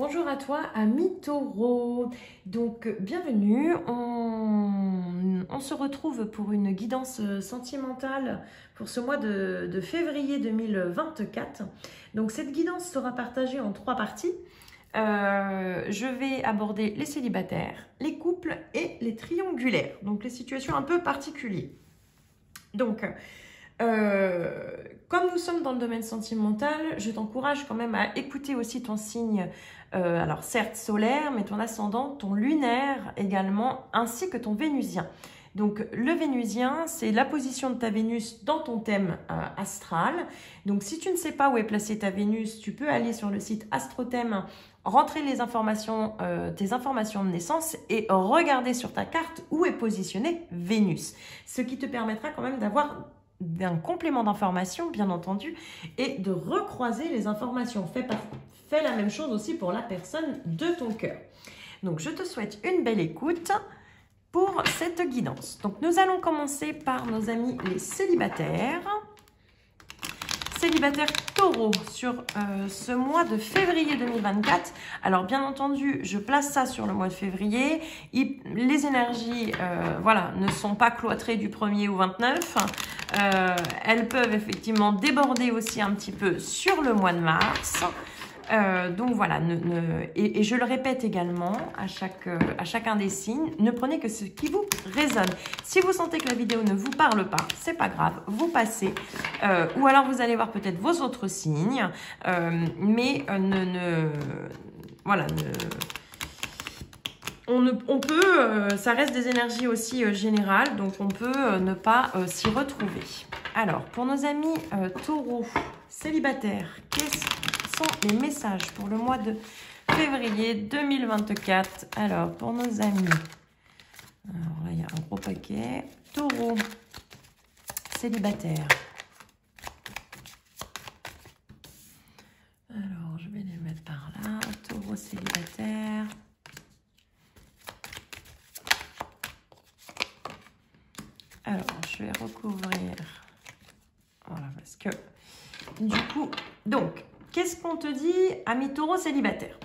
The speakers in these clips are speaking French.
Bonjour à toi, ami Taureau. Donc, bienvenue. On se retrouve pour une guidance sentimentale pour ce mois de février 2024. Donc, cette guidance sera partagée en 3 parties. Je vais aborder les célibataires, les couples et les triangulaires. Donc, les situations un peu particulières. Donc, comme nous sommes dans le domaine sentimental, je t'encourage quand même à écouter aussi ton signe, alors certes solaire, mais ton ascendant, ton lunaire également, ainsi que ton vénusien. Donc le vénusien, c'est la position de ta Vénus dans ton thème astral. Donc si tu ne sais pas où est placée ta Vénus, tu peux aller sur le site Astrothème, rentrer les informations, tes informations de naissance et regarder sur ta carte où est positionnée Vénus. Ce qui te permettra quand même d'avoir d'un complément d'information, bien entendu, et de recroiser les informations. Fais la même chose aussi pour la personne de ton cœur. Donc, je te souhaite une belle écoute pour cette guidance. Donc, nous allons commencer par nos amis les célibataires. Célibataire Taureau sur ce mois de février 2024. Alors bien entendu, je place ça sur le mois de février. Les énergies voilà, ne sont pas cloîtrées du 1er au 29. Elles peuvent effectivement déborder aussi un petit peu sur le mois de mars. Donc voilà, et je le répète également à chacun des signes, ne prenez que ce qui vous résonne. Si vous sentez que la vidéo ne vous parle pas, c'est pas grave, vous passez, ou alors vous allez voir peut-être vos autres signes, mais voilà, on peut, ça reste des énergies aussi générales, donc on peut ne pas s'y retrouver. Alors, pour nos amis taureaux célibataires, quels sont les messages pour le mois de février 2024? Alors, pour nos amis, alors là, il y a un gros paquet. Taureau célibataire. Alors, je vais les mettre par là. Taureau célibataire. Alors, je vais recouvrir. Voilà, parce que du coup, donc, qu'est-ce qu'on te dit, ami taureau célibataire?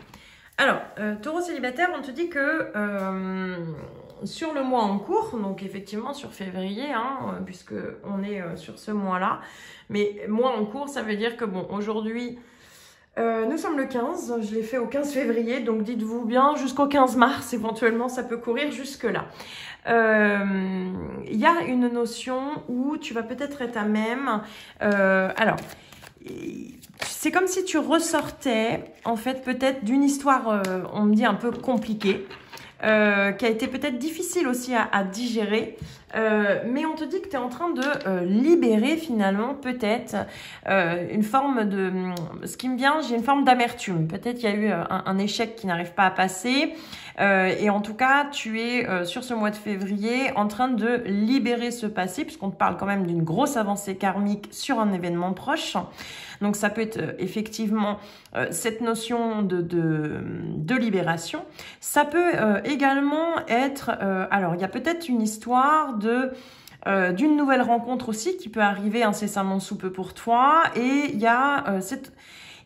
Alors, taureau célibataire, on te dit que sur le mois en cours, donc effectivement sur février, hein, puisque on est sur ce mois-là, mais mois en cours, ça veut dire que bon, aujourd'hui, nous sommes le 15, je l'ai fait au 15 février, donc dites-vous bien, jusqu'au 15 mars, éventuellement, ça peut courir jusque-là. Il y a une notion où tu vas peut-être être à même, alors, c'est comme si tu ressortais, en fait, peut-être d'une histoire, on me dit, un peu compliquée, qui a été peut-être difficile aussi à digérer, mais on te dit que tu es en train de libérer finalement peut-être une forme de... Ce qui me vient, j'ai une forme d'amertume. Peut-être il y a eu un échec qui n'arrive pas à passer. Et en tout cas, tu es sur ce mois de février en train de libérer ce passé, puisqu'on te parle quand même d'une grosse avancée karmique sur un événement proche. Donc ça peut être effectivement cette notion de libération. Ça peut également être... alors, il y a peut-être une histoire d'une nouvelle rencontre aussi qui peut arriver incessamment sous peu pour toi. Et il y a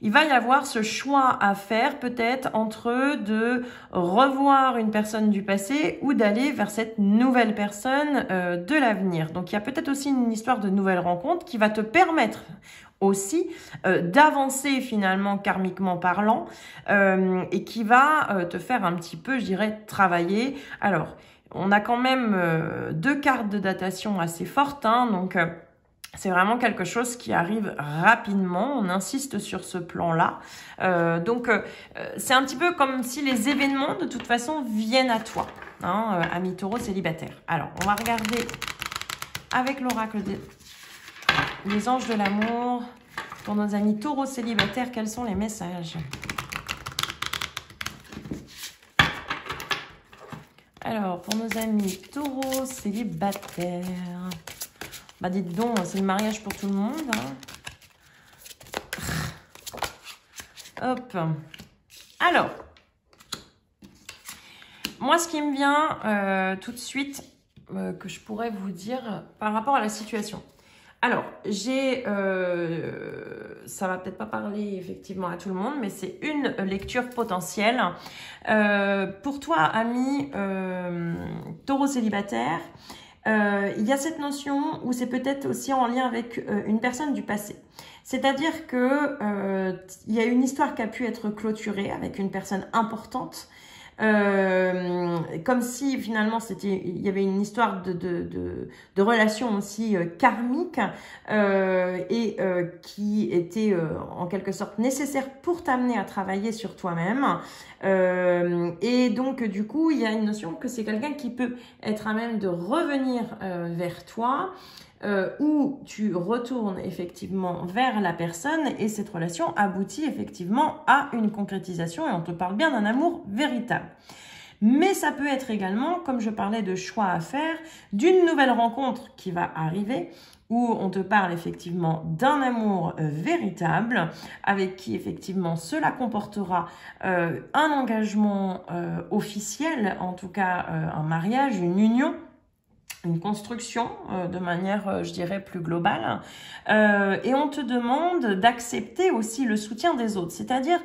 il va y avoir ce choix à faire peut-être entre de revoir une personne du passé ou d'aller vers cette nouvelle personne de l'avenir. Donc il y a peut-être aussi une histoire de nouvelle rencontre qui va te permettre aussi d'avancer finalement karmiquement parlant et qui va te faire un petit peu, je dirais, travailler. Alors, on a quand même 2 cartes de datation assez fortes, hein, donc c'est vraiment quelque chose qui arrive rapidement, on insiste sur ce plan-là. Donc, c'est un petit peu comme si les événements, de toute façon, viennent à toi, hein, ami taureau célibataire. Alors, on va regarder avec l'oracle des anges de l'amour. Pour nos amis taureaux célibataires, quels sont les messages? Alors, pour nos amis taureaux célibataires... Bah dites donc, c'est le mariage pour tout le monde. Hein. Hop. Alors, moi ce qui me vient tout de suite, que je pourrais vous dire par rapport à la situation. Alors, ça va peut-être pas parler effectivement à tout le monde, mais c'est une lecture potentielle. Pour toi, ami taureau célibataire, il y a cette notion où c'est peut-être aussi en lien avec une personne du passé. C'est-à-dire que il y a une histoire qui a pu être clôturée avec une personne importante. Comme si finalement il y avait une histoire de relation aussi karmique qui était en quelque sorte nécessaire pour t'amener à travailler sur toi-même. Et donc du coup il y a une notion que c'est quelqu'un qui peut être à même de revenir vers toi. Où tu retournes effectivement vers la personne et cette relation aboutit effectivement à une concrétisation et on te parle bien d'un amour véritable. Mais ça peut être également, comme je parlais de choix à faire, d'une nouvelle rencontre qui va arriver où on te parle effectivement d'un amour véritable avec qui effectivement cela comportera un engagement officiel, en tout cas un mariage, une union, une construction de manière, je dirais, plus globale. Et on te demande d'accepter aussi le soutien des autres. C'est-à-dire,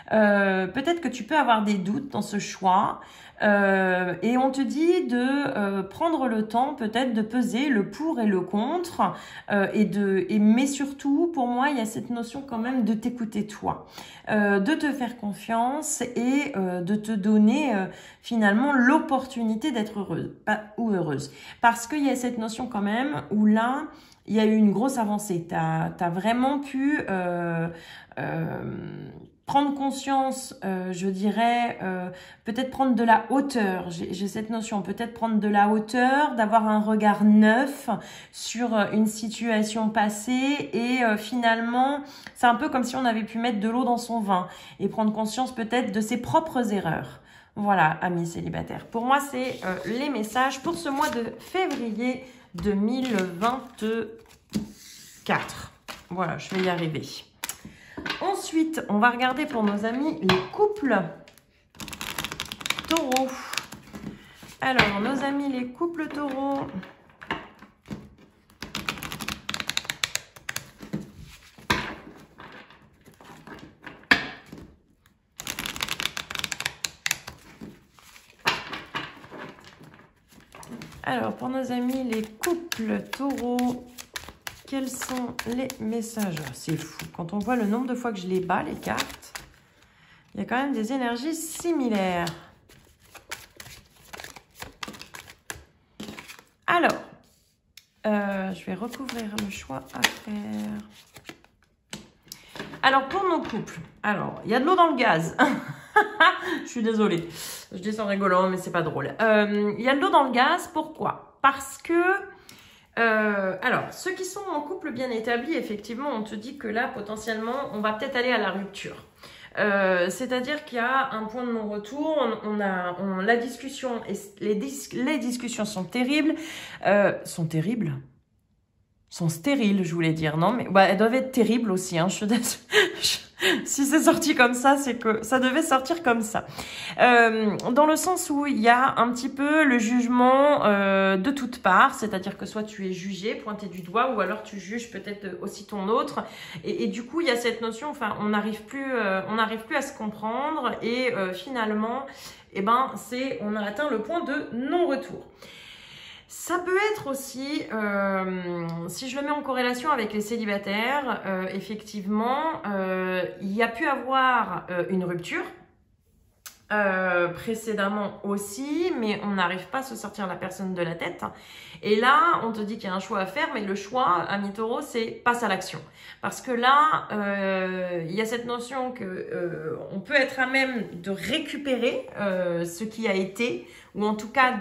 peut-être que tu peux avoir des doutes dans ce choix. Et on te dit de prendre le temps peut-être de peser le pour et le contre. Mais surtout, pour moi, il y a cette notion quand même de t'écouter toi. De te faire confiance et de te donner finalement l'opportunité d'être heureuse ou heureuse. Parce qu'il y a cette notion quand même où là, il y a eu une grosse avancée. Tu as vraiment pu prendre conscience, je dirais, peut-être prendre de la hauteur. J'ai cette notion, peut-être prendre de la hauteur, d'avoir un regard neuf sur une situation passée et finalement, c'est un peu comme si on avait pu mettre de l'eau dans son vin et prendre conscience peut-être de ses propres erreurs. Voilà, amis célibataires. Pour moi, c'est les messages pour ce mois de février 2024. Voilà, je vais y arriver. Ensuite, on va regarder pour nos amis les couples taureaux. Alors, nos amis les couples taureaux. Alors, pour nos amis les couples taureaux, quels sont les messages? C'est fou. Quand on voit le nombre de fois que je les bats, les cartes, il y a quand même des énergies similaires. Alors, je vais recouvrir le choix à faire. Alors, pour nos couples, alors, il y a de l'eau dans le gaz. Je suis désolée. Je dis ça en rigolant, mais c'est pas drôle. Il y a de l'eau dans le gaz. Pourquoi? Parce que alors, ceux qui sont en couple bien établi, effectivement, on te dit que là, potentiellement, on va peut-être aller à la rupture. C'est-à-dire qu'il y a un point de non-retour, la discussion, et les discussions sont terribles. Sont stériles, je voulais dire, non? Mais bah, elles doivent être terribles aussi, hein. Si c'est sorti comme ça, c'est que ça devait sortir comme ça. Dans le sens où il y a un petit peu le jugement de toutes parts, c'est-à-dire que soit tu es jugé, pointé du doigt, ou alors tu juges peut-être aussi ton autre. Et du coup, il y a cette notion, enfin, on n'arrive plus à se comprendre. Et finalement, eh ben, on a atteint le point de non-retour. Ça peut être aussi, si je le mets en corrélation avec les célibataires, effectivement, il y a pu avoir une rupture précédemment aussi, mais on n'arrive pas à se sortir la personne de la tête. Et là, on te dit qu'il y a un choix à faire, mais le choix, ami taureau, c'est passe à l'action. Parce que là, il y a cette notion que on peut être à même de récupérer ce qui a été, ou en tout cas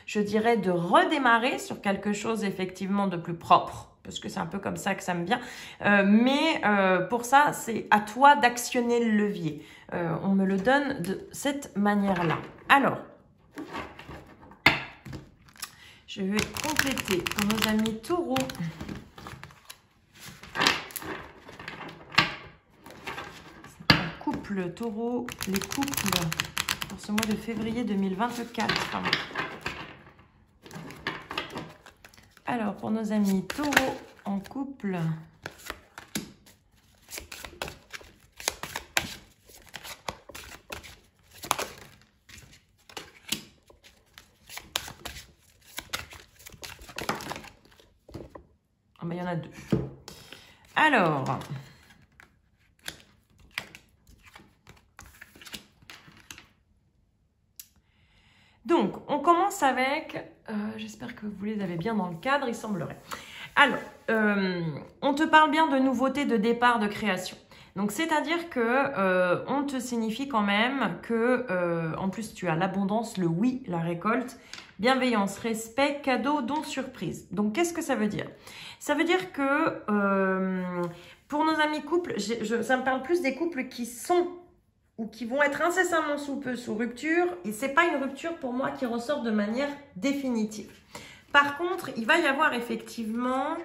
je dirais, de redémarrer sur quelque chose effectivement de plus propre. Parce que c'est un peu comme ça que ça me vient. Mais pour ça, c'est à toi d'actionner le levier. On me le donne de cette manière-là. Alors, je vais compléter pour nos amis taureaux. Couple taureau, les couples pour ce mois de février 2024. Alors, pour nos amis taureaux en couple. couple. Ah ben, il y en a deux. Alors, donc, on commence avec, j'espère que vous les avez bien dans le cadre, il semblerait. Alors, on te parle bien de nouveautés, de départ, de création. Donc, c'est-à-dire que on te signifie quand même que, en plus, tu as l'abondance, le oui, la récolte, bienveillance, respect, cadeau, don, surprise. Donc, qu'est-ce que ça veut dire? Ça veut dire que pour nos amis couples, ça me parle plus des couples qui sont ou qui vont être incessamment sous peu sous rupture. Et ce n'est pas une rupture pour moi qui ressort de manière définitive. Par contre, il va y avoir effectivement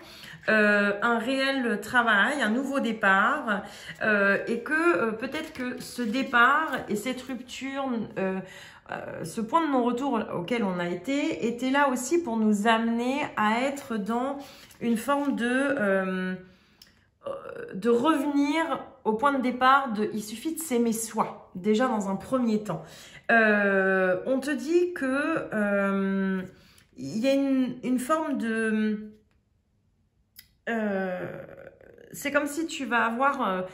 un réel travail, un nouveau départ et que peut-être que ce départ et cette rupture, ce point de non-retour auquel on a été, était là aussi pour nous amener à être dans une forme de revenir au point de départ il suffit de s'aimer soi, déjà dans un premier temps. On te dit que il y a une forme de... c'est comme si tu vas avoir,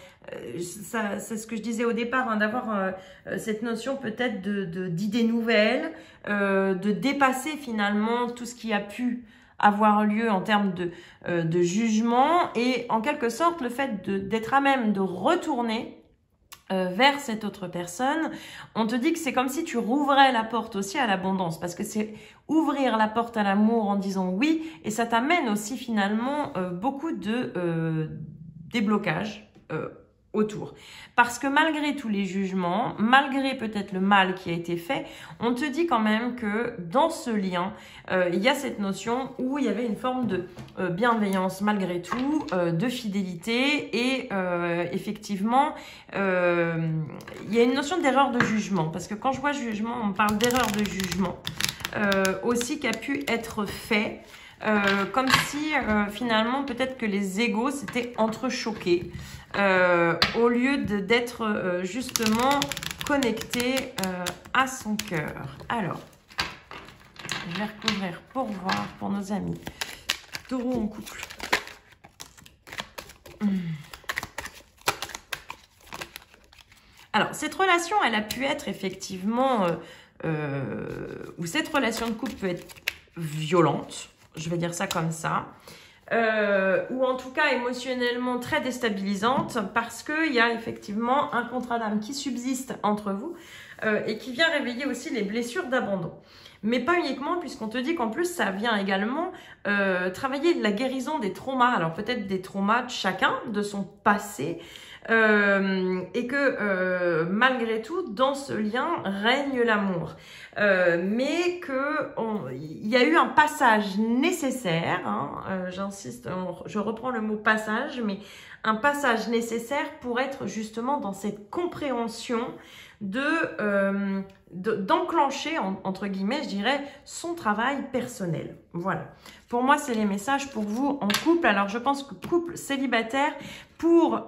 c'est ce que je disais au départ, hein, d'avoir cette notion peut-être d'idées nouvelles, de dépasser finalement tout ce qui a pu avoir lieu en termes de jugement et en quelque sorte le fait d'être à même de retourner vers cette autre personne. On te dit que c'est comme si tu rouvrais la porte aussi à l'abondance parce que c'est ouvrir la porte à l'amour en disant oui et ça t'amène aussi finalement beaucoup de déblocage autour. Parce que malgré tous les jugements, malgré peut-être le mal qui a été fait, on te dit quand même que dans ce lien, il y a cette notion où il y avait une forme de bienveillance malgré tout, de fidélité et effectivement, il y a une notion d'erreur de jugement. Parce que quand je vois jugement, on parle d'erreur de jugement aussi qui a pu être fait. Comme si finalement peut-être que les égos s'étaient entrechoqués au lieu d'être justement connectés à son cœur. Alors, je vais recouvrir pour voir pour nos amis taureau en couple. Alors, cette relation, elle a pu être effectivement, ou cette relation de couple peut être violente. Je vais dire ça comme ça, ou en tout cas émotionnellement très déstabilisante parce qu'il y a effectivement un contrat d'âme qui subsiste entre vous et qui vient réveiller aussi les blessures d'abandon. Mais pas uniquement puisqu'on te dit qu'en plus ça vient également travailler la guérison des traumas, alors peut-être des traumas de chacun, de son passé, et que malgré tout, dans ce lien, règne l'amour. Mais qu'il y a eu un passage nécessaire, hein, j'insiste, je reprends le mot passage, mais un passage nécessaire pour être justement dans cette compréhension d'enclencher, entre guillemets, je dirais, son travail personnel. Voilà. Pour moi, c'est les messages pour vous en couple. Alors, je pense que couple célibataire pour...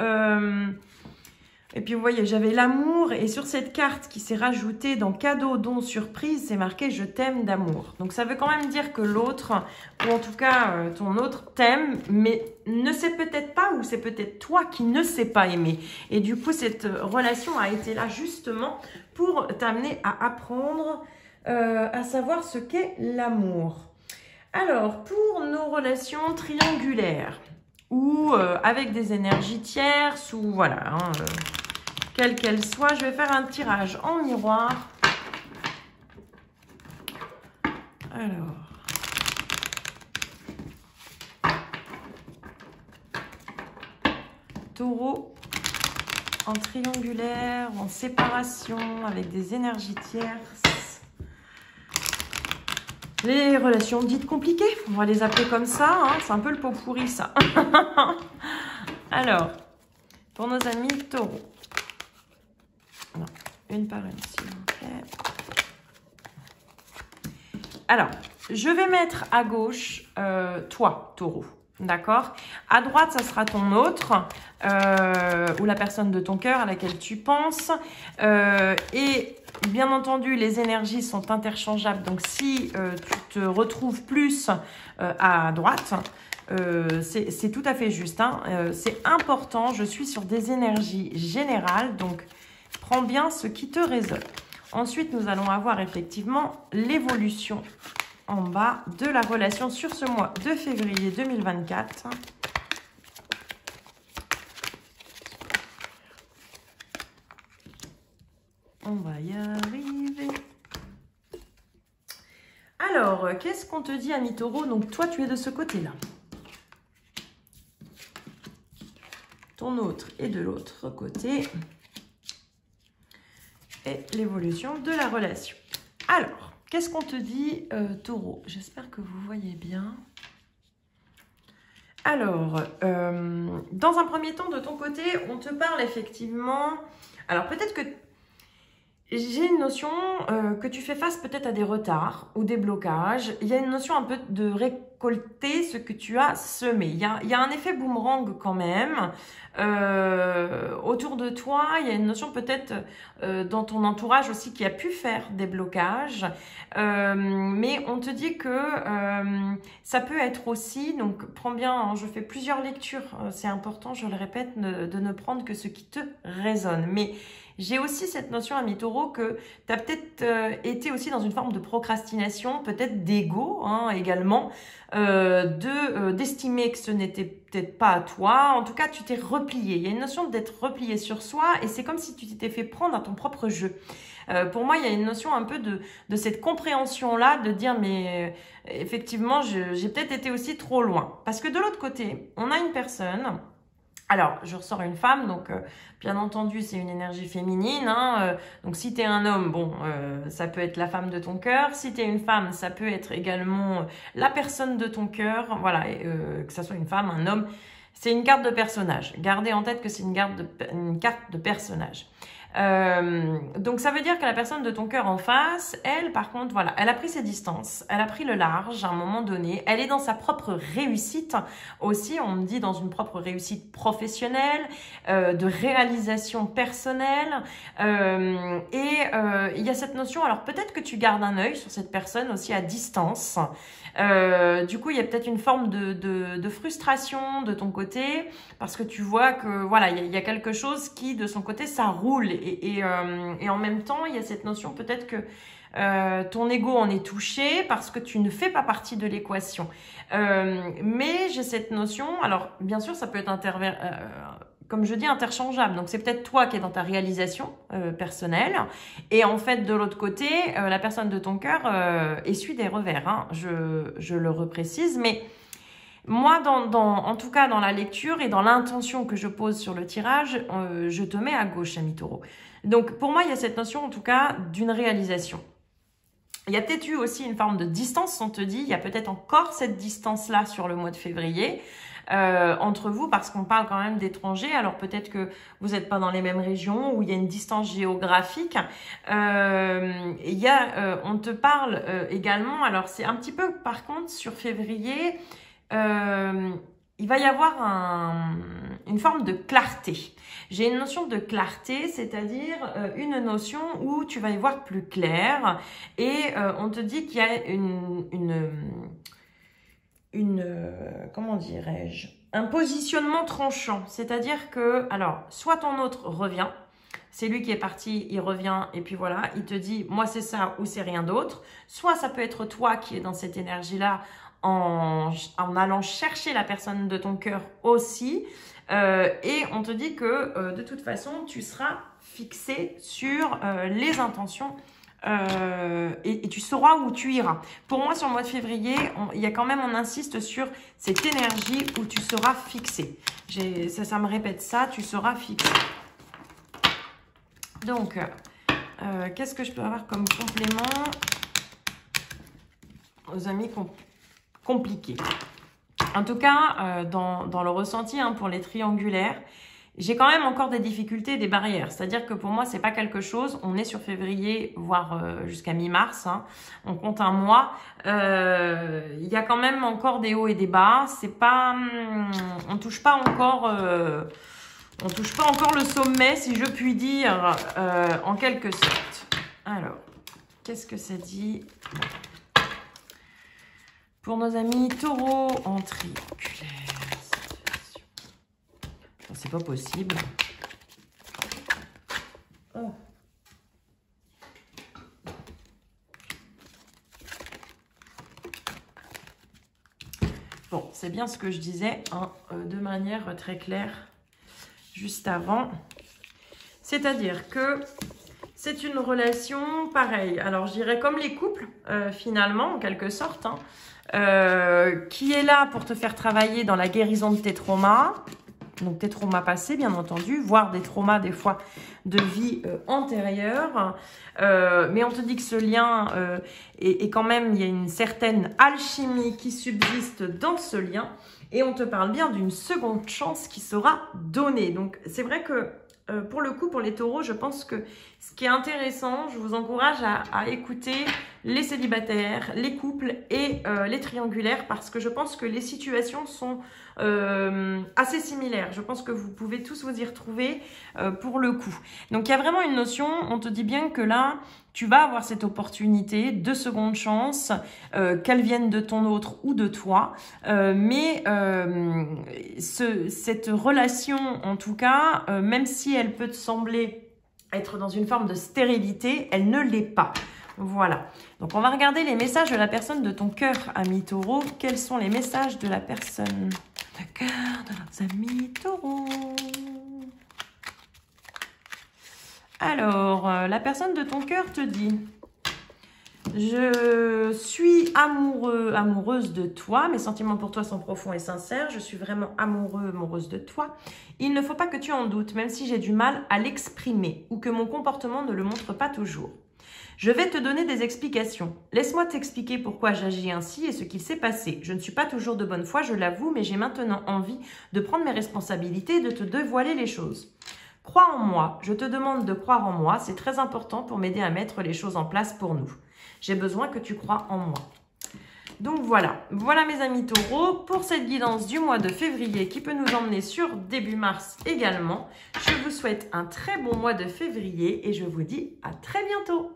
et puis, vous voyez, j'avais l'amour. Et sur cette carte qui s'est rajoutée dans cadeau, don, surprise, c'est marqué « Je t'aime d'amour ». Donc, ça veut quand même dire que l'autre, ou en tout cas ton autre, t'aime, mais ne sait peut-être pas, ou c'est peut-être toi qui ne sais pas aimer. Et du coup, cette relation a été là justement pour t'amener à apprendre à savoir ce qu'est l'amour. Alors, pour nos relations triangulaires, ou avec des énergies tierces, ou voilà, quelle qu'elle soit, je vais faire un tirage en miroir. Alors, taureau en triangulaire, en séparation, avec des énergies tierces. Les relations dites compliquées, on va les appeler comme ça, hein, c'est un peu le pot pourri ça. Alors, pour nos amis taureaux. Non, une par une, s'il vous plaît. Alors, je vais mettre à gauche toi, taureau. d'accord? À droite, ça sera ton autre, ou la personne de ton cœur à laquelle tu penses. Et bien entendu, les énergies sont interchangeables. Donc, si tu te retrouves plus à droite, c'est tout à fait juste. Hein. C'est important, je suis sur des énergies générales. Donc, prends bien ce qui te résonne. Ensuite, nous allons avoir effectivement l'évolution en bas de la relation sur ce mois de février 2024. On va y arriver. Alors, qu'est-ce qu'on te dit, ami Taureau? Donc, toi, tu es de ce côté-là. Ton autre est de l'autre côté. Et l'évolution de la relation. Alors, qu'est-ce qu'on te dit, Taureau? J'espère que vous voyez bien. Alors, dans un premier temps, de ton côté, on te parle effectivement... Alors, peut-être que j'ai une notion que tu fais face peut-être à des retards ou des blocages. Il y a une notion un peu de récolter ce que tu as semé. Il y a un effet boomerang quand même. Autour de toi, il y a une notion peut-être dans ton entourage aussi qui a pu faire des blocages. Mais on te dit que ça peut être aussi, donc prends bien, hein, je fais plusieurs lectures, c'est important, je le répète, de ne prendre que ce qui te résonne. Mais j'ai aussi cette notion, ami Taureau, que tu as peut-être été aussi dans une forme de procrastination, peut-être d'ego hein, également, d'estimer que ce n'était peut-être pas à toi. En tout cas, tu t'es replié. Il y a une notion d'être replié sur soi et c'est comme si tu t'étais fait prendre à ton propre jeu. Pour moi, il y a une notion un peu de cette compréhension-là, de dire mais effectivement, j'ai peut-être été aussi trop loin. Parce que de l'autre côté, on a une personne... Alors, je ressors une femme, donc bien entendu, c'est une énergie féminine. Hein, donc, si tu es un homme, bon, ça peut être la femme de ton cœur. Si tu es une femme, ça peut être également la personne de ton cœur. Voilà, que ça soit une femme, un homme. C'est une carte de personnage. Gardez en tête que c'est une carte de personnage. Donc ça veut dire que la personne de ton cœur en face, elle par contre, voilà, elle a pris ses distances, elle a pris le large à un moment donné, elle est dans sa propre réussite aussi, on me dit dans une propre réussite professionnelle, de réalisation personnelle, et il y a cette notion, alors peut-être que tu gardes un œil sur cette personne aussi à distance. Du coup, il y a peut-être une forme de frustration de ton côté parce que tu vois que voilà, il y a quelque chose qui de son côté ça roule et en même temps, il y a cette notion peut-être que ton ego en est touché parce que tu ne fais pas partie de l'équation. Mais j'ai cette notion, alors bien sûr, ça peut être comme je dis, interchangeable. Donc, c'est peut-être toi qui es dans ta réalisation personnelle. Et en fait, de l'autre côté, la personne de ton cœur essuie des revers. Hein. Je le reprécise. Mais moi, en tout cas, dans la lecture et dans l'intention que je pose sur le tirage, je te mets à gauche, ami Taureau. Donc, pour moi, il y a cette notion, en tout cas, d'une réalisation. Il y a peut-être eu aussi une forme de distance, on te dit. Il y a peut-être encore cette distance-là sur le mois de février. Entre vous parce qu'on parle quand même d'étrangers, alors peut-être que vous n'êtes pas dans les mêmes régions où il y a une distance géographique. On te parle également, alors c'est un petit peu par contre sur février, il va y avoir une forme de clarté. J'ai une notion de clarté, c'est-à-dire une notion où tu vas y voir plus clair et on te dit qu'il y a comment dirais-je, un positionnement tranchant. C'est-à-dire que, alors, soit ton autre revient, c'est lui qui est parti, il revient, et puis voilà, il te dit, moi c'est ça ou c'est rien d'autre. Soit ça peut être toi qui es dans cette énergie-là en allant chercher la personne de ton cœur aussi. Et on te dit que, de toute façon, tu seras fixé sur les intentions et tu sauras où tu iras. Pour moi, sur le mois de février, il y a quand même, on insiste sur cette énergie où tu seras fixé. Ça me répète ça, tu seras fixé. Donc, qu'est-ce que je peux avoir comme complément aux amis compliqués? En tout cas, dans le ressenti hein, pour les triangulaires, j'ai quand même encore des difficultés, des barrières. C'est-à-dire que pour moi, c'est pas quelque chose. On est sur février, voire jusqu'à mi-mars. Hein. On compte un mois. Il y a quand même encore des hauts et des bas. C'est pas, on touche pas encore le sommet, si je puis dire, en quelque sorte. Alors, qu'est-ce que ça dit pour nos amis taureaux en triculaire? C'est pas possible. Oh. Bon, c'est bien ce que je disais hein, de manière très claire juste avant. C'est-à-dire que c'est une relation pareille. Alors, je dirais comme les couples, finalement, en quelque sorte, hein, qui est là pour te faire travailler dans la guérison de tes traumas. Donc, tes traumas passés, bien entendu, voire des traumas, des fois, de vie antérieure. Mais on te dit que ce lien est quand même, il y a une certaine alchimie qui subsiste dans ce lien. Et on te parle bien d'une seconde chance qui sera donnée. Donc, c'est vrai que pour le coup, pour les taureaux, je pense que ce qui est intéressant, je vous encourage à écouter les célibataires, les couples et les triangulaires parce que je pense que les situations sont assez similaires. Je pense que vous pouvez tous vous y retrouver pour le coup. Donc, il y a vraiment une notion, on te dit bien que là, tu vas avoir cette opportunité de seconde chance, qu'elle vienne de ton autre ou de toi. Mais cette relation, en tout cas, même si elle peut te sembler être dans une forme de stérilité, elle ne l'est pas. Voilà. Donc, on va regarder les messages de la personne de ton cœur, ami taureau. Quels sont les messages de la personne de cœur de leurs amis taureaux? Alors, la personne de ton cœur te dit « Je suis amoureux, amoureuse de toi. Mes sentiments pour toi sont profonds et sincères. Je suis vraiment amoureux, amoureuse de toi. Il ne faut pas que tu en doutes, même si j'ai du mal à l'exprimer ou que mon comportement ne le montre pas toujours. Je vais te donner des explications. Laisse-moi t'expliquer pourquoi j'agis ainsi et ce qu'il s'est passé. Je ne suis pas toujours de bonne foi, je l'avoue, mais j'ai maintenant envie de prendre mes responsabilités et de te dévoiler les choses. Crois en moi. Je te demande de croire en moi. C'est très important pour m'aider à mettre les choses en place pour nous. J'ai besoin que tu crois en moi. » Donc voilà, voilà mes amis taureaux pour cette guidance du mois de février qui peut nous emmener sur début mars également. Je vous souhaite un très bon mois de février et je vous dis à très bientôt.